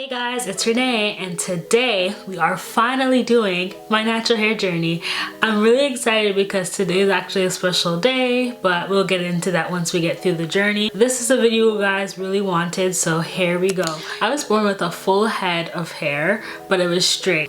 Hey guys, it's Renee, and today we are finally doing my natural hair journey. I'm really excited because today is actually a special day, but we'll get into that once we get through the journey. This is a video you guys really wanted, so here we go. I was born with a full head of hair, but it was straight.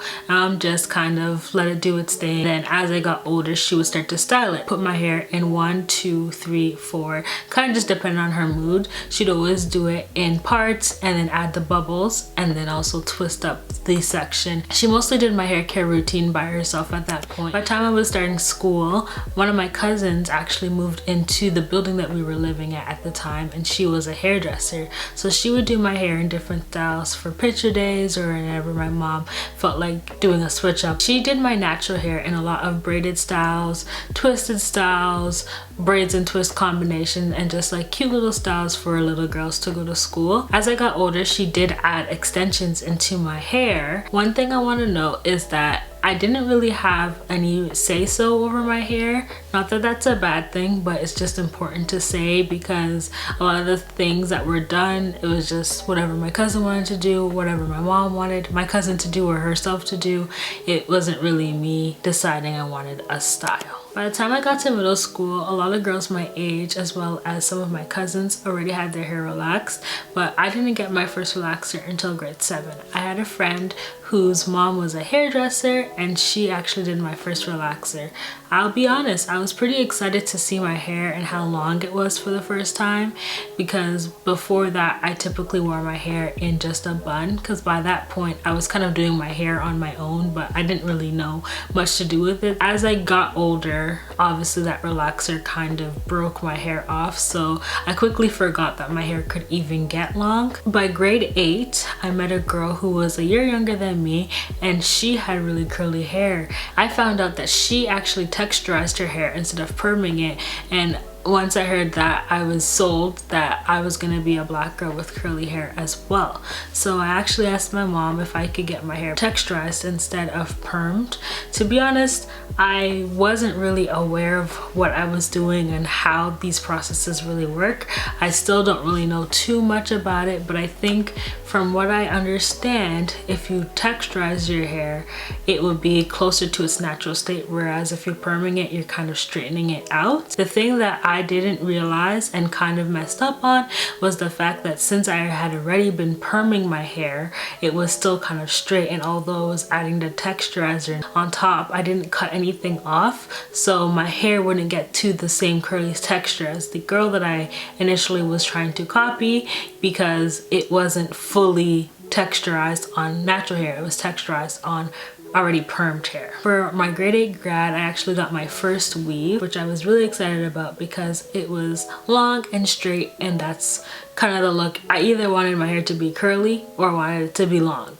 Just kind of let it do its thing. Then as I got older, she would start to style it. Put my hair in 1, 2, 3, 4, kind of just depending on her mood. She'd always do it in parts and then add the bubbles, and then also twist up the section. She mostly did my hair care routine by herself at that point. By the time I was starting school, one of my cousins actually moved into the building that we were living at the time, and she was a hairdresser. So she would do my hair in different styles for picture days or whenever my mom felt like doing a switch up. She did my natural hair in a lot of braided styles, twisted styles, braids and twist combination, and just like cute little styles for little girls to go to school. As I got older, she did add extensions into my hair. One thing I want to note is that I didn't really have any say-so over my hair. Not that that's a bad thing, but it's just important to say because a lot of the things that were done, it was just whatever my cousin wanted to do, whatever my mom wanted my cousin to do or herself to do. It wasn't really me deciding I wanted a style. By the time I got to middle school, a lot of girls my age, as well as some of my cousins, already had their hair relaxed, but I didn't get my first relaxer until grade 7. I had a friend whose mom was a hairdresser, and she actually did my first relaxer. I'll be honest, I was pretty excited to see my hair and how long it was for the first time, because before that I typically wore my hair in just a bun, because by that point I was kind of doing my hair on my own, but I didn't really know much to do with it. As I got older, obviously that relaxer kind of broke my hair off, so I quickly forgot that my hair could even get long. By grade 8, I met a girl who was a year younger than me, and she had really curly hair. I found out that she actually texturized her hair instead of perming it, and once I heard that, I was sold that I was gonna be a black girl with curly hair as well. So I actually asked my mom if I could get my hair texturized instead of permed. To be honest, I wasn't really aware of what I was doing and how these processes really work. I still don't really know too much about it, but I think from what I understand, if you texturize your hair, it would be closer to its natural state, whereas if you're perming it, you're kind of straightening it out. The thing that I didn't realize and kind of messed up on was the fact that since I had already been perming my hair, it was still kind of straight, and although I was adding the texturizer on top, I didn't cut anything off, so my hair wouldn't get to the same curly texture as the girl that I initially was trying to copy, because it wasn't fully texturized on natural hair, it was texturized on already permed hair. For my grade 8 grad, I actually got my first weave, which I was really excited about because it was long and straight, and that's kind of the look. I either wanted my hair to be curly or wanted it to be long.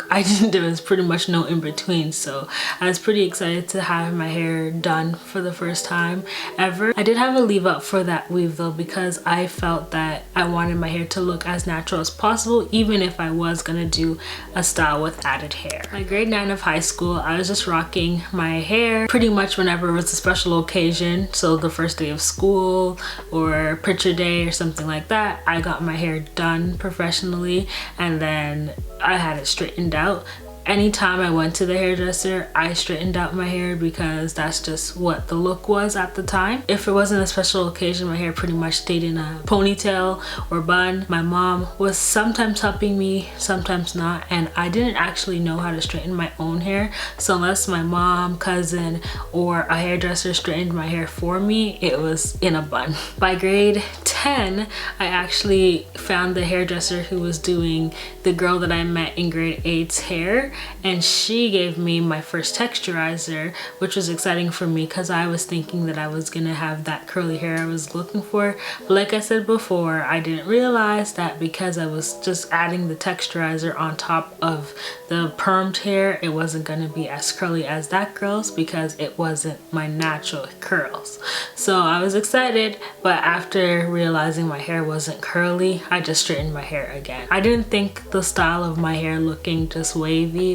There was pretty much no in between, so I was pretty excited to have my hair done for the first time ever. I did have a leave up for that weave though, because I felt that I wanted my hair to look as natural as possible, even if I was gonna do a style with added hair. By grade 9 of high school, I was just rocking my hair pretty much whenever it was a special occasion, so the first day of school or picture day or something like that. I got my hair done professionally, and then I had it straightened out. Anytime I went to the hairdresser, I straightened out my hair because that's just what the look was at the time. If it wasn't a special occasion, my hair pretty much stayed in a ponytail or bun. My mom was sometimes helping me, sometimes not, and I didn't actually know how to straighten my own hair, so unless my mom, cousin, or a hairdresser straightened my hair for me, it was in a bun. By grade 10, I actually found the hairdresser who was doing the girl that I met in grade 8's hair, and she gave me my first texturizer, which was exciting for me because I was thinking that I was gonna have that curly hair I was looking for. But like I said before, I didn't realize that because I was just adding the texturizer on top of the permed hair, it wasn't gonna be as curly as that girl's because it wasn't my natural curls. So I was excited, but after realizing my hair wasn't curly, I just straightened my hair again. I didn't think the style of my hair looking just wavy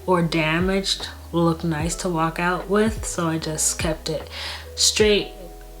or damaged will look nice to walk out with, so I just kept it straight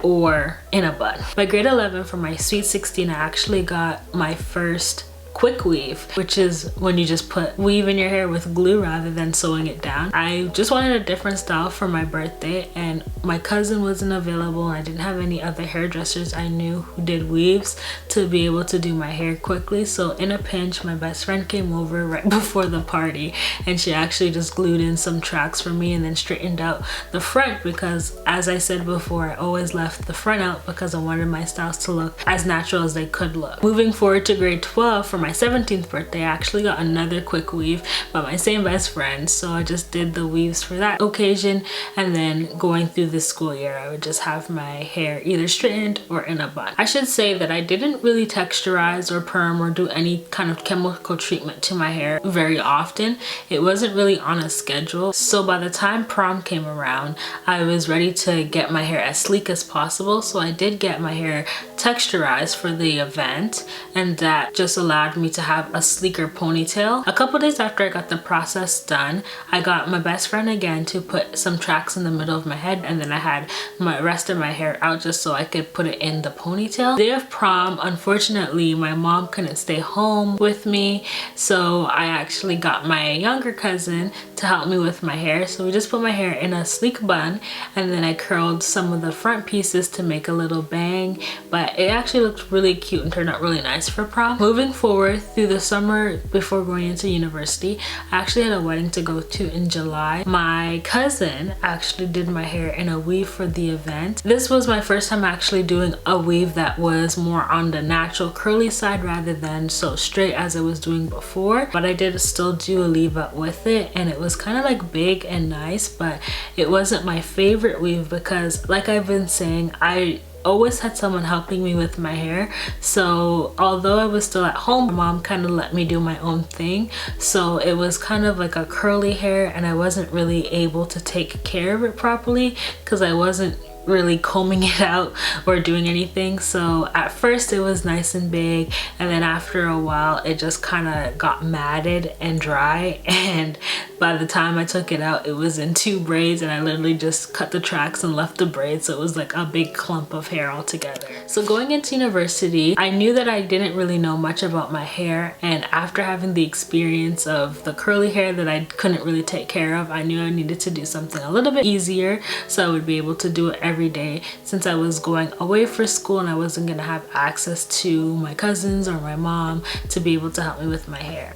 or in a bun. By grade 11, for my Sweet 16, I actually got my first quick weave, which is when you just put weave in your hair with glue rather than sewing it down. I just wanted a different style for my birthday, and my cousin wasn't available. I didn't have any other hairdressers I knew who did weaves to be able to do my hair quickly. So in a pinch, my best friend came over right before the party, and she actually just glued in some tracks for me and then straightened out the front, because as I said before, I always left the front out because I wanted my styles to look as natural as they could look. Moving forward to grade 12, for my 17th birthday, I actually got another quick weave by my same best friend. So I just did the weaves for that occasion, and then going through the school year, I would just have my hair either straightened or in a bun. I should say that I didn't really texturize or perm or do any kind of chemical treatment to my hair very often. It wasn't really on a schedule. So by the time prom came around, I was ready to get my hair as sleek as possible. So I did get my hair texturized for the event, and that just allowed me to have a sleeker ponytail. A couple days after I got the process done, I got my best friend again to put some tracks in the middle of my head, and then I had my rest of my hair out just so I could put it in the ponytail. Day of prom, unfortunately, my mom couldn't stay home with me, so I actually got my younger cousin to help me with my hair. So we just put my hair in a sleek bun, and then I curled some of the front pieces to make a little bang, but it actually looked really cute and turned out really nice for prom. Moving forward through the summer before going into university, I actually had a wedding to go to in July. My cousin actually did my hair in a weave for the event. This was my first time actually doing a weave that was more on the natural curly side rather than so straight as I was doing before, but I did still do a leave out with it, and it was kind of like big and nice, but it wasn't my favorite weave because, like I've been saying, I always had someone helping me with my hair. So although I was still at home, my mom kind of let me do my own thing. So it was kind of like a curly hair, and I wasn't really able to take care of it properly because I wasn't really combing it out or doing anything. So at first it was nice and big, and then after a while it just kind of got matted and dry, and by the time I took it out, it was in 2 braids, and I literally just cut the tracks and left the braids, so it was like a big clump of hair altogether. So going into university, I knew that I didn't really know much about my hair, and after having the experience of the curly hair that I couldn't really take care of, I knew I needed to do something a little bit easier so I would be able to do it every day, since I was going away for school and I wasn't gonna have access to my cousins or my mom to be able to help me with my hair.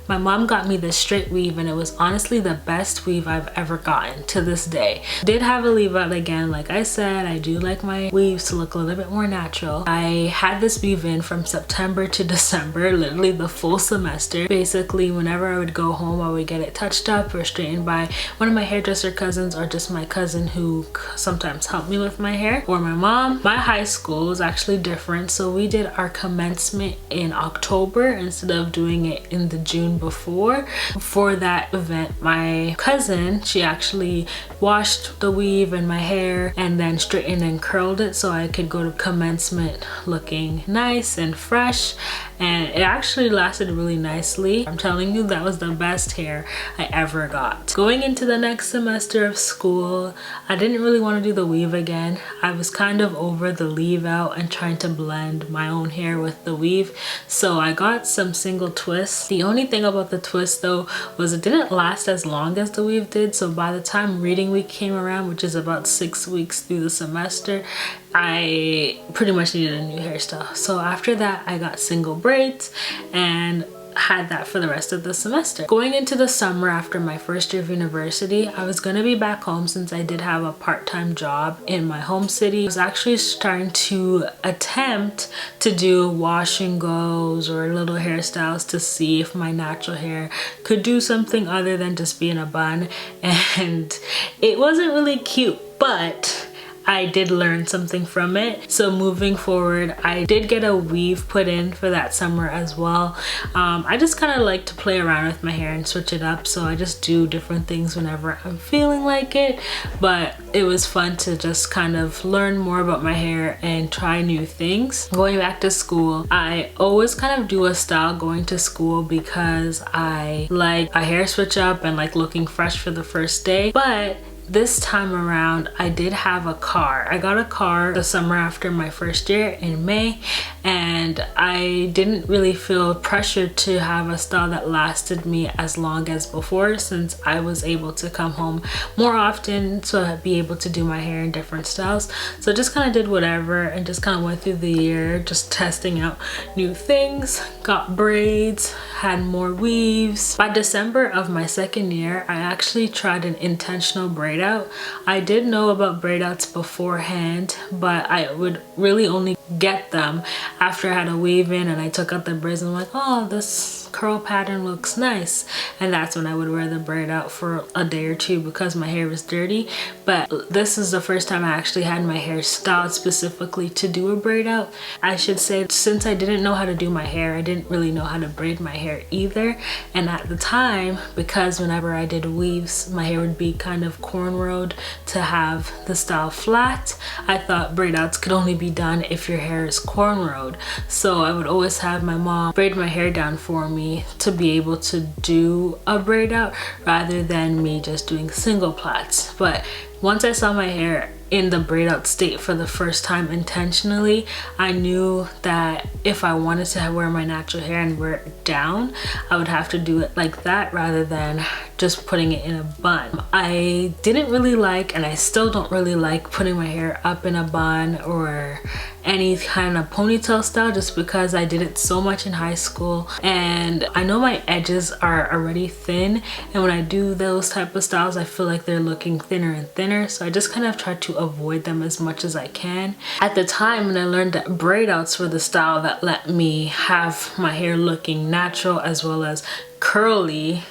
My mom got me this straight weave, and it was honestly the best weave I've ever gotten to this day. Did have a leave out again. Like I said, I do like my weaves to look a little bit more natural. I had this weave in from September to December, literally the full semester. Basically, whenever I would go home, I would get it touched up or straightened by one of my hairdresser cousins, or just my cousin who sometimes helped me with my hair, or my mom. My high school was actually different, so we did our commencement in October instead of doing it in the June before. For that event, my cousin, she actually washed the weave and my hair and then straightened and curled it so I could go to commencement looking nice and fresh, and it actually lasted really nicely. I'm telling you, that was the best hair I ever got. Going into the next semester of school, I didn't really want to do the weave again. I was kind of over the leave out and trying to blend my own hair with the weave, so I got some single twists. The only thing about the twist though was it didn't last as long as the weave did, so by the time reading week came around, which is about 6 weeks through the semester, I pretty much needed a new hairstyle. So after that, I got single braids and had that for the rest of the semester. Going into the summer after my first year of university, I was gonna be back home since I did have a part-time job in my home city. I was actually starting to attempt to do wash and goes or little hairstyles to see if my natural hair could do something other than just be in a bun, and it wasn't really cute, but I did learn something from it. So moving forward, I did get a weave put in for that summer as well. I just kind of like to play around with my hair and switch it up, so I just do different things whenever I'm feeling like it. But it was fun to just kind of learn more about my hair and try new things. Going back to school, I always kind of do a style going to school because I like a hair switch up and like looking fresh for the first day. But this time around I did have a car. I got a car the summer after my first year in May, and I didn't really feel pressured to have a style that lasted me as long as before, since I was able to come home more often so I'd be able to do my hair in different styles. So I just kind of did whatever and just kind of went through the year just testing out new things, got braids, had more weaves. By December of my second year, I actually tried an intentional braid out. I did know about braid outs beforehand, but I would really only get them after I had a weave in and I took out the braids and I'm like, oh, this curl pattern looks nice, and that's when I would wear the braid out for a day or two because my hair was dirty. But this is the first time I actually had my hair styled specifically to do a braid out. I should say, since I didn't know how to do my hair, I didn't really know how to braid my hair either. And at the time, because whenever I did weaves, my hair would be kind of cornrowed to have the style flat, I thought braid outs could only be done if your hair is cornrowed. So I would always have my mom braid my hair down for me to be able to do a braid out rather than me just doing single plaits. But once I saw my hair in the braid out state for the first time intentionally, I knew that if I wanted to wear my natural hair and wear it down, I would have to do it like that rather than just putting it in a bun. I didn't really like, and I still don't really like, putting my hair up in a bun or any kind of ponytail style, just because I did it so much in high school and I know my edges are already thin, and when I do those type of styles I feel like they're looking thinner and thinner, so I just kind of try to avoid them as much as I can. At the time when I learned that braid outs were the style that let me have my hair looking natural as well as curly,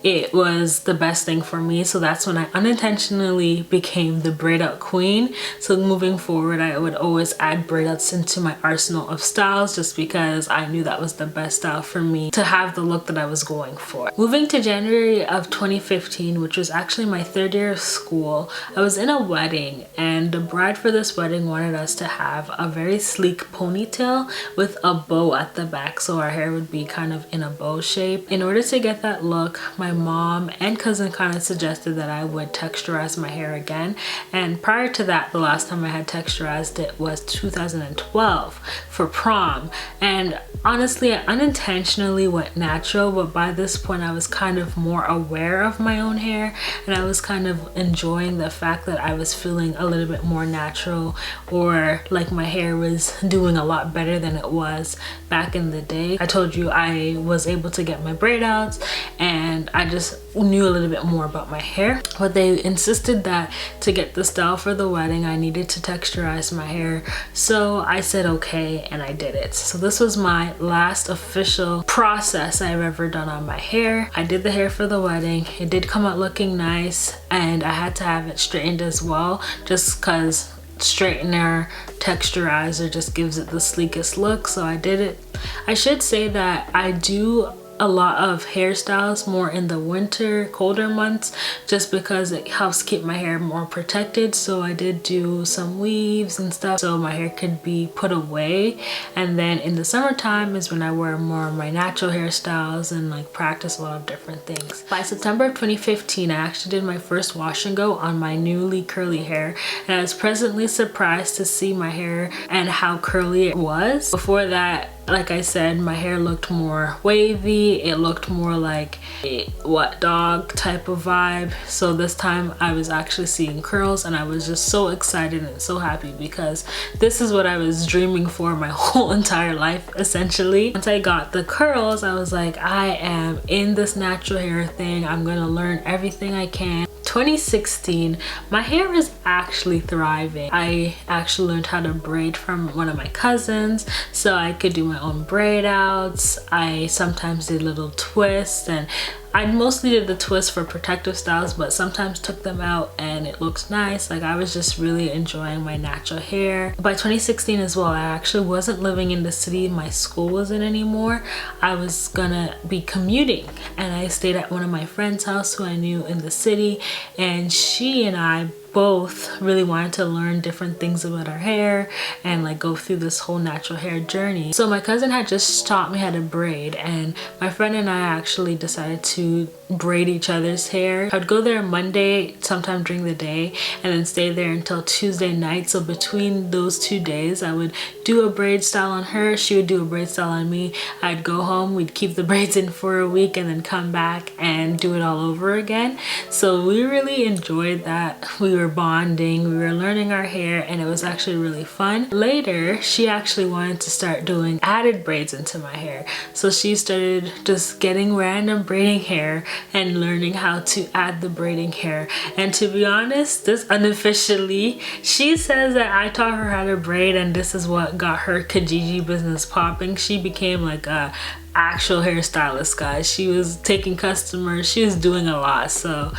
it was the best thing for me. So that's when I unintentionally became the braid out queen. So moving forward, I would always add braid outs into my arsenal of styles just because I knew that was the best style for me to have the look that I was going for. Moving to January of 2015, which was actually my third year of school, I was in a wedding and the bride for this wedding wanted us to have a very sleek ponytail with a bow at the back, so our hair would be kind of in a bow shape. In order to get that look, my mom and cousin kind of suggested that I would texturize my hair again, and prior to that, the last time I had texturized it was 2012 for prom. And honestly, I unintentionally went natural, but by this point I was kind of more aware of my own hair and I was kind of enjoying the fact that I was feeling a little bit more natural, or like my hair was doing a lot better than it was back in the day. I told you I was able to get my braid outs and I just knew a little bit more about my hair, but they insisted that to get the style for the wedding I needed to texturize my hair. So I said okay, and I did it. So this was my last official process I've ever done on my hair. I did the hair for the wedding. It did come out looking nice, and I had to have it straightened as well just because straightener texturizer just gives it the sleekest look. So I did it. I should say that I do a lot of hairstyles more in the winter, colder months, just because it helps keep my hair more protected. So I did do some weaves and stuff so my hair could be put away, and then in the summertime is when I wear more of my natural hairstyles and like practice a lot of different things. By September of 2015, I actually did my first wash and go on my newly curly hair, and I was pleasantly surprised to see my hair and how curly it was. Before that, like I said, my hair looked more wavy. It looked more like a what dog type of vibe. So this time I was actually seeing curls, and I was just so excited and so happy because this is what I was dreaming for my whole entire life essentially. Once I got the curls, I was like, I am in this natural hair thing. I'm gonna learn everything I can. 2016, my hair is actually thriving. I actually learned how to braid from one of my cousins, so I could do my own braid outs. I sometimes did little twists, and I mostly did the twists for protective styles, but sometimes took them out and it looks nice. Like I was just really enjoying my natural hair. By 2016 as well, I actually wasn't living in the city my school was in anymore. I was gonna be commuting, and I stayed at one of my friend's house who I knew in the city, and she and I both really wanted to learn different things about our hair and like go through this whole natural hair journey. So my cousin had just taught me how to braid, and my friend and I actually decided to braid each other's hair. I'd go there Monday sometime during the day and then stay there until Tuesday night. So between those 2 days I would do a braid style on her, she would do a braid style on me. I'd go home, we'd keep the braids in for a week and then come back and do it all over again. So we really enjoyed that. We were bonding, we were learning our hair, and it was actually really fun. Later she actually wanted to start doing added braids into my hair, so she started just getting random braiding hair and learning how to add the braiding hair. And to be honest, this unofficially, she says that I taught her how to braid and this is what got her Kijiji business popping. She became like a actual hairstylist, guys. She was taking customers, she was doing a lot. So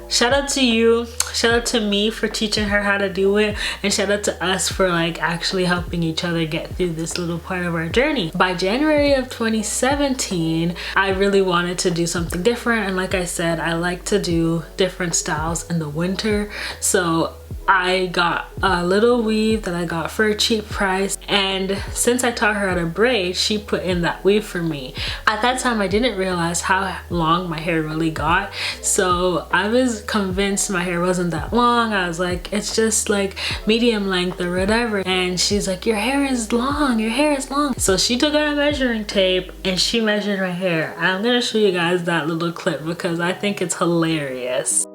shout out to you, shout out to me for teaching her how to do it, and shout out to us for like actually helping each other get through this little part of our journey. By January of 2017, I really wanted to do something different, and like I said, I like to do different styles in the winter. So I got a little weave that I got for a cheap price, and since I taught her how to braid, she put in that weave for me. At that time I didn't realize how long my hair really got, so I was convinced my hair wasn't that long. I was like, it's just like medium length or whatever, and she's like, your hair is long, your hair is long. So she took out a measuring tape and she measured my hair. I'm gonna show you guys that little clip because I think it's hilarious.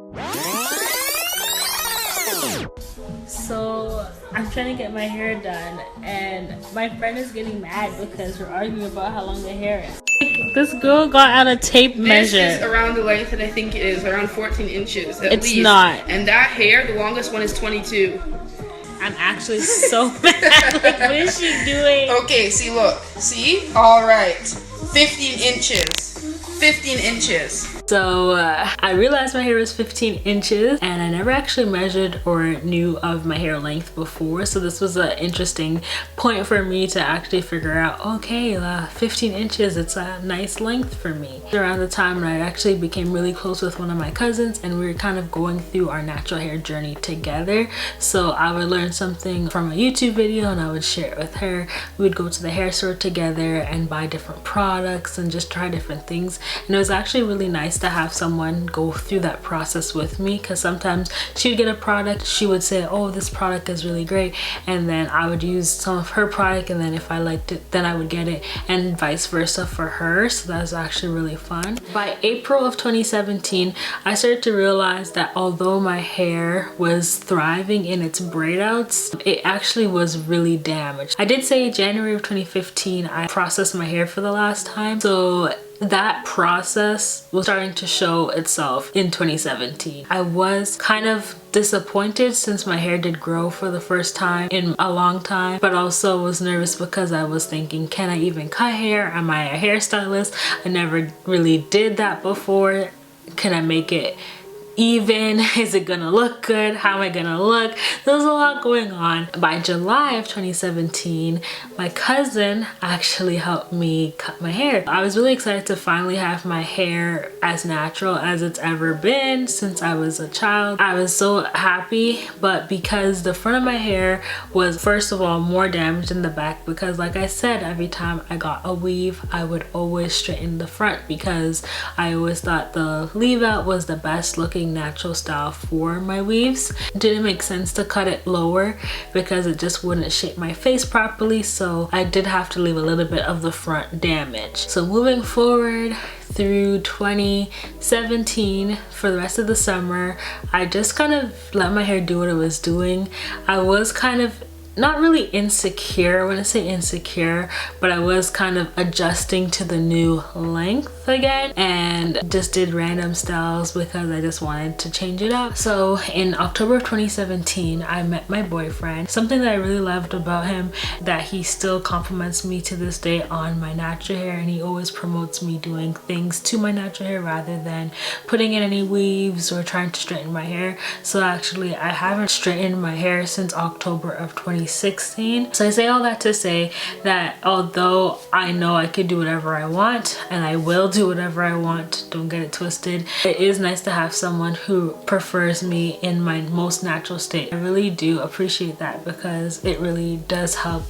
So I'm trying to get my hair done and my friend is getting mad because we're arguing about how long the hair is. This girl got out a tape measure. This is around the length that I think it is, around 14 inches at least. It's not. And that hair, the longest one is 22. I'm actually so mad. Like, what is she doing? Okay, see, look. See? All right. 15 inches. 15 inches. So I realized my hair was 15 inches and I never actually measured or knew of my hair length before, so this was an interesting point for me to actually figure out, okay, 15 inches, it's a nice length for me. Around the time when I actually became really close with one of my cousins and we were kind of going through our natural hair journey together, so I would learn something from a YouTube video and I would share it with her. We would go to the hair store together and buy different products and just try different things, and it was actually really nice to have someone go through that process with me, because sometimes she would get a product, she would say, oh, this product is really great, and then I would use some of her product, and then if I liked it then I would get it, and vice versa for her. So that was actually really fun. By April of 2017 I started to realize that although my hair was thriving in its braid outs, it actually was really damaged. I did say January of 2015 I processed my hair for the last time, so that process was starting to show itself in 2017. I was kind of disappointed since my hair did grow for the first time in a long time, but also was nervous because I was thinking, can I even cut hair? Am I a hairstylist? I never really did that before. Can I make it even? Is it gonna look good? How am I gonna look? There was a lot going on. By July of 2017, my cousin actually helped me cut my hair. I was really excited to finally have my hair as natural as it's ever been since I was a child. I was so happy, but because the front of my hair was, first of all, more damaged than the back, because like I said, every time I got a weave I would always straighten the front because I always thought the leave out was the best looking natural style for my weaves. It didn't make sense to cut it lower because it just wouldn't shape my face properly, so I did have to leave a little bit of the front damage. So moving forward through 2017, for the rest of the summer, I just kind of let my hair do what it was doing. I was kind of not really insecure, I wouldn't say insecure, but I was kind of adjusting to the new length again and just did random styles because I just wanted to change it up. So in October of 2017 I met my boyfriend. Something that I really loved about him, that he still compliments me to this day on my natural hair, and he always promotes me doing things to my natural hair rather than putting in any weaves or trying to straighten my hair. So actually I haven't straightened my hair since October of 2016. So I say all that to say that although I know I could do whatever I want, and I will do whatever I want, don't get it twisted. It is nice to have someone who prefers me in my most natural state. I really do appreciate that because it really does help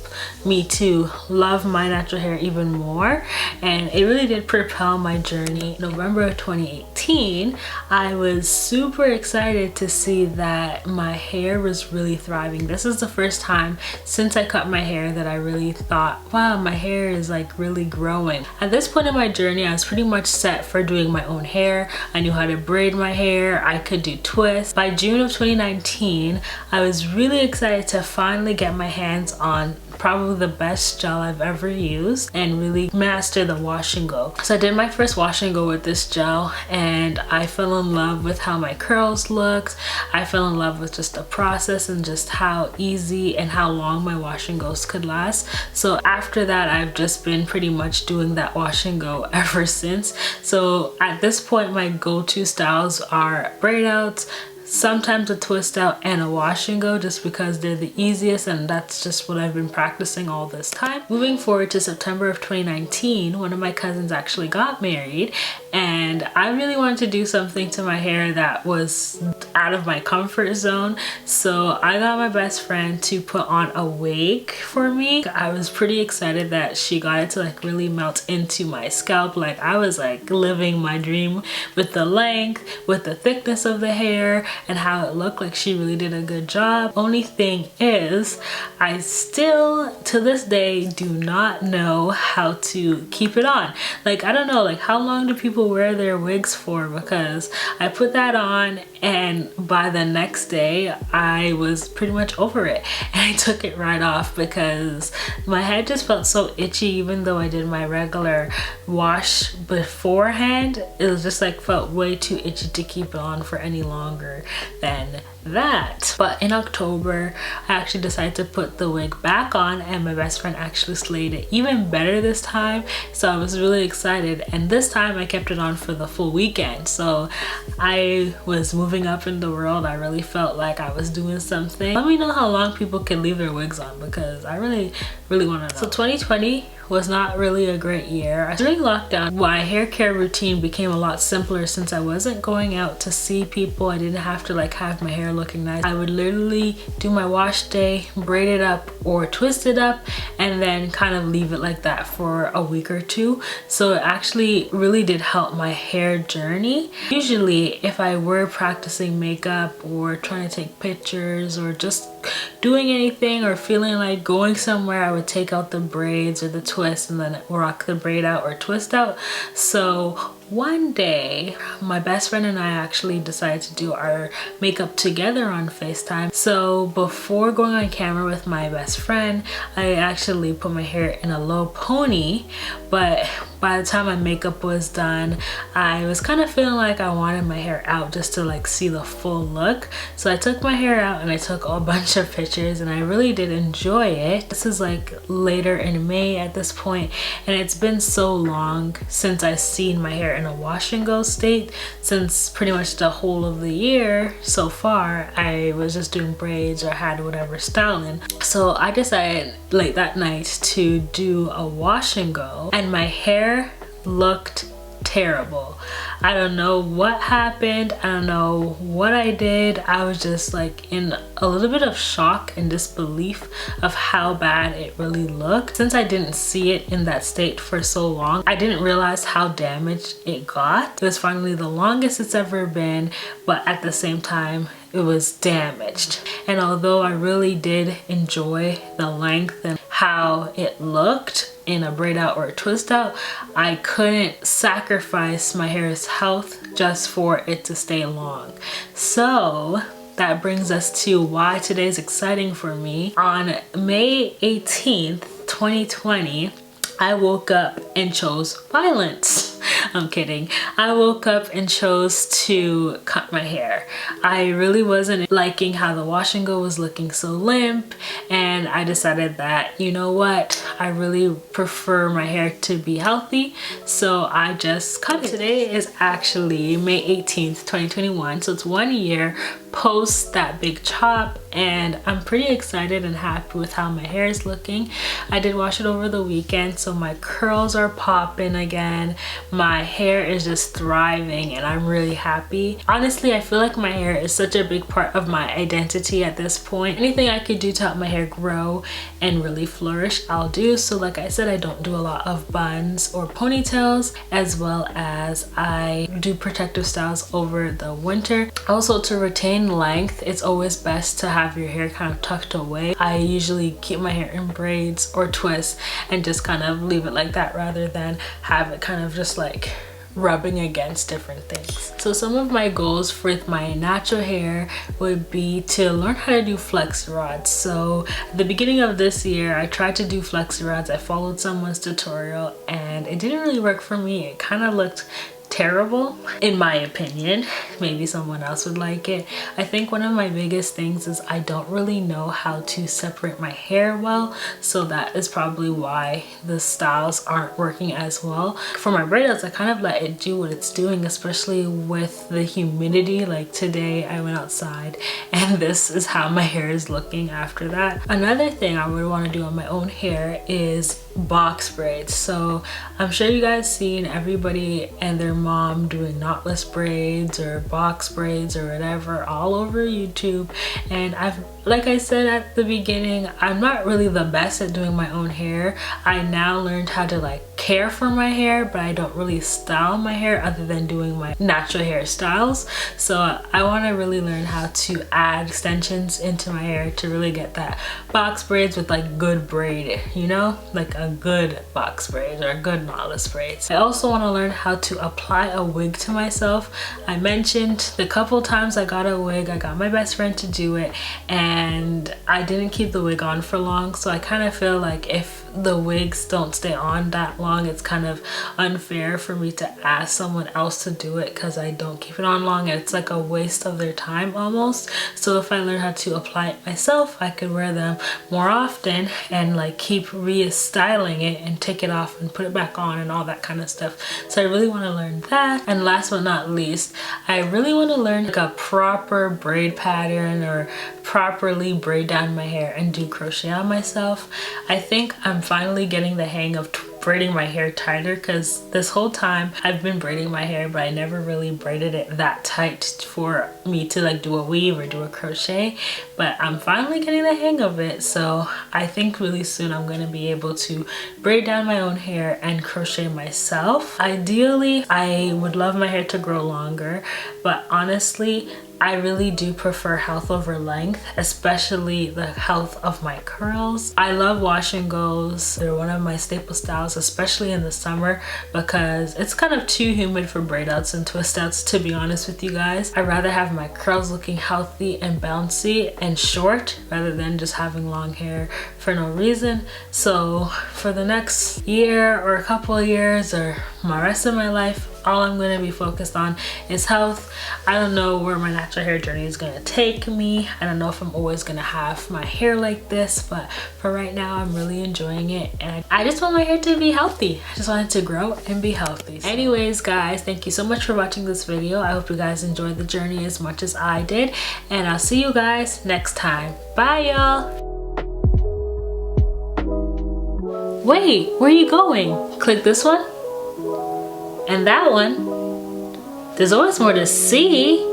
me to love my natural hair even more, and it really did propel my journey. November of 2018, I was super excited to see that my hair was really thriving. This is the first time since I cut my hair that I really thought, wow, my hair is like really growing. At this point in my journey, I was pretty much set for doing my own hair. I knew how to braid my hair, I could do twists. By June of 2019, I was really excited to finally get my hands on probably the best gel I've ever used and really master the wash and go. So I did my first wash and go with this gel, and I fell in love with how my curls looked. I fell in love with just the process and just how easy and how long my wash and goes could last. So after that, I've just been pretty much doing that wash and go ever since. So at this point, my go-to styles are Braid-Outs, sometimes a twist out, and a wash and go, just because they're the easiest, and that's just what I've been practicing all this time. Moving forward to September of 2019, one of my cousins actually got married, and I really wanted to do something to my hair that was out of my comfort zone. So I got my best friend to put on a wig for me. I was pretty excited that she got it to like really melt into my scalp. Like I was like living my dream with the length, with the thickness of the hair, and how it looked. Like she really did a good job. Only thing is, I still to this day do not know how to keep it on. Like I don't know, like how long do people wear their wigs for? Because I put that on and by the next day I was pretty much over it, and I took it right off because my head just felt so itchy. Even though I did my regular wash beforehand, it was just like felt way too itchy to keep it on for any longer than that. But in October, I actually decided to put the wig back on, and my best friend actually slayed it even better this time. So I was really excited, and this time I kept it on for the full weekend. So I was moving up in the world. I really felt like I was doing something. Let me know how long people can leave their wigs on, because I really want to know. So 2020 was not really a great year. During lockdown, my hair care routine became a lot simpler since I wasn't going out to see people. I didn't have to like have my hair looking nice. I would literally do my wash day, braid it up or twist it up, and then kind of leave it like that for a week or two. So it actually really did help my hair journey. Usually if I were practicing makeup or trying to take pictures or just doing anything or feeling like going somewhere, I would take out the braids or the twist and then rock the braid out or twist out. So one day, my best friend and I actually decided to do our makeup together on FaceTime. So before going on camera with my best friend, I actually put my hair in a low pony, but by the time my makeup was done, I was kind of feeling like I wanted my hair out just to like see the full look. So I took my hair out and I took a bunch of pictures, and I really did enjoy it. This is like later in May at this point, and it's been so long since I've seen my hair in a wash and go state, since pretty much the whole of the year so far I was just doing braids or had whatever styling. So I decided late that night to do a wash and go, and my hair looked terrible. I don't know what happened. I don't know what I did. I was just like in a little bit of shock and disbelief of how bad it really looked. Since I didn't see it in that state for so long, I didn't realize how damaged it got. It was finally the longest it's ever been, but at the same time, it was damaged. And although I really did enjoy the length and how it looked in a braid out or a twist out, I couldn't sacrifice my hair's health just for it to stay long. So that brings us to why today is exciting for me. On May 18th, 2020, I woke up and chose violence. I'm kidding. I woke up and chose to cut my hair. I really wasn't liking how the wash and go was looking so limp, and I decided that, you know what, I really prefer my hair to be healthy, so I just cut it. Today is actually May 18th, 2021, so it's 1 year post that big chop and I'm pretty excited and happy with how my hair is looking. I did wash it over the weekend, so my curls are popping again. My hair is just thriving and I'm really happy. Honestly, I feel like my hair is such a big part of my identity at this point. Anything I could do to help my hair grow and really flourish, I'll do. So like I said, I don't do a lot of buns or ponytails, as well as I do protective styles over the winter. Also, to retain length, it's always best to have your hair kind of tucked away. I usually keep my hair in braids or twists and just kind of leave it like that rather than have it kind of just like rubbing against different things. So some of my goals with my natural hair would be to learn how to do flexi rods. So at the beginning of this year, I tried to do flexi rods. I followed someone's tutorial and it didn't really work for me. It kind of looked terrible in my opinion. Maybe someone else would like it. I think one of my biggest things is I don't really know how to separate my hair well, so that is probably why the styles aren't working as well. For my braid-outs, I kind of let it do what it's doing, especially with the humidity. Like today I went outside and this is how my hair is looking after that. Another thing I would want to do on my own hair is box braids. So I'm sure you guys seen everybody and their mom doing knotless braids or box braids or whatever all over YouTube, and like I said at the beginning, I'm not really the best at doing my own hair. I now learned how to like care for my hair, but I don't really style my hair other than doing my natural hairstyles. So I want to really learn how to add extensions into my hair to really get that box braids with like good braid, you know, like a good box braids or good knotless braids. I also want to learn how to apply a wig to myself. I mentioned the couple times I got a wig, I got my best friend to do it, and I didn't keep the wig on for long. So I kind of feel like if the wigs don't stay on that long, it's kind of unfair for me to ask someone else to do it because I don't keep it on long, and it's like a waste of their time almost. So if I learn how to apply it myself, I could wear them more often and like keep restyling it and take it off and put it back on and all that kind of stuff. So I really want to learn that. And last but not least, I really want to learn like a proper braid pattern or properly braid down my hair and do crochet on myself. I think I'm finally getting the hang of braiding my hair tighter, because this whole time I've been braiding my hair but I never really braided it that tight for me to like do a weave or do a crochet, but I'm finally getting the hang of it. So I think really soon I'm going to be able to braid down my own hair and crochet myself. Ideally, I would love my hair to grow longer, but honestly I really do prefer health over length, especially the health of my curls. I love wash and goes. They're one of my staple styles, especially in the summer, because it's kind of too humid for braid outs and twist outs, to be honest with you guys. I'd rather have my curls looking healthy and bouncy and short rather than just having long hair for no reason. So for the next year or a couple of years or my rest of my life, all I'm going to be focused on is health. I don't know where my natural hair journey is going to take me. I don't know if I'm always going to have my hair like this, but for right now I'm really enjoying it, and I just want my hair to be healthy. I just want it to grow and be healthy. So anyways guys, thank you so much for watching this video. I hope you guys enjoyed the journey as much as I did, and I'll see you guys next time. Bye y'all. Wait, where are you going? Click this one and that one. There's always more to see.